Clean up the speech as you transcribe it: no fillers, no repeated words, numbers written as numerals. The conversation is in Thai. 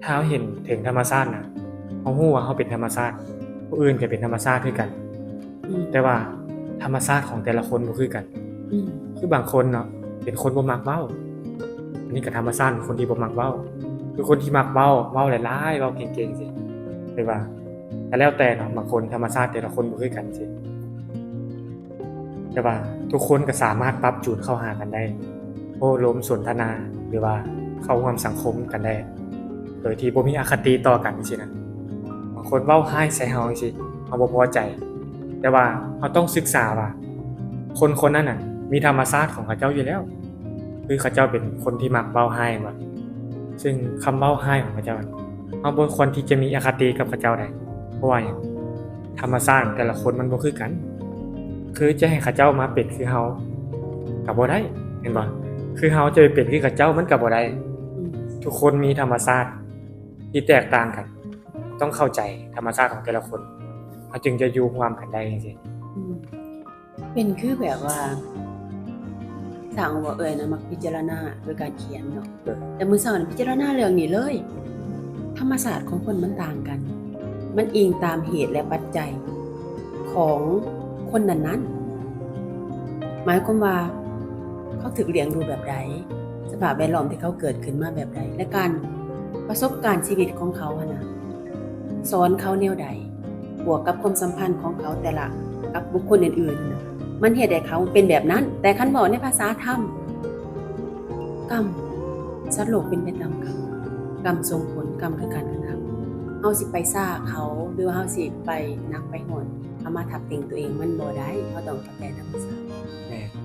ถ้าเราเห็นถึงธรรมชาติน่ะเรารู้ว่าเราเป็นธรรมชาติผู้อื่นก็เป็นธรรมชาติคือกันอืมแต่ว่าธรรมชาติของแต่ละคนบ่คือกันอืมคือบางคนเนาะเป็นคนบ่มักเว้าอันนี้ก็ธรรมชาติของคนที่บ่มักเว้าคือคนที่มักเว้าหลายๆเว้าเก่งๆสิหรือว่าก็แล้วแต่เนาะบางคนธรรมชาติแต่ละคนบ่คือกันสิแต่ว่าทุกคนก็สามารถปรับจูนเข้าหากันได้โอ้ล้มสนทนาหรือว่าเข้าร่วมสังคมกันได้โดยที่บ่มีอคติต่อกันจังซี่นะ บางคนเว้าร้ายใส่เราจังซี้เราบ่พอใจแต่ว่าเราต้องศึกษาว่าคนคนนั้นน่ะมีธรรมชาติของเขาเจ้าอยู่แล้วคือเขาเจ้าเป็นคนที่มักเว้าร้ายแม่นบ่ซึ่งคำเว้าร้ายของเขาเจ้าเราบ่ควรที่จะมีอคติกับเขาเจ้าได้เพราะว่าหยังธรรมชาติของแต่ละคนมันบ่คือกันคือจะให้เขาเจ้ามาเป็นคือเราก็บ่ได้แม่นบ่คือเราจะไปเป็นคือเขาเจ้ามันก็บ่ได้ อืมทุกคนมีธรรมชาติที่แตกต่างกัน ต้องเข้าใจธรรมชาติของแต่ละคนเขาจึงจะอยู่ร่วมกันได้จังซี่อืมเป็นคือแบบว่าสร้างว่าเอ่ยน่ะมักพิจารณาโดยการเขียนเนาะเออแต่มื้อเช้านี่พิจารณาเรื่องนี้เลยธรรมศาสตร์ของคนมันต่างกันมันอิงตามเหตุและปัจจัยของคนนั้นๆหมายความว่าเขาถูกเลี้ยงดูแบบใดสภาพแวดล้อมที่เขาเกิดขึ้นมาแบบใดและการประสบการณ์ชีวิตของเขาอะนะสอนเขาแนวใดบวกกับความสัมพันธ์ของเขาแต่ละกับบุคคลอื่นๆน่ะมันเฮ็ดให้เขาเป็นแบบนั้นแต่คันเว้าในภาษาธรรมกรรมสัตว์โลกเป็นไปตามกรรมกรรมส่งผลกรรมคือการกระทำเฮาสิไปซ่าเขาหรือว่าเฮาสิไปนักไปโหดเอามาทับติงตัวเองมันบ่ได้เฮาต้องเข้าใจธรรมชาติแม่น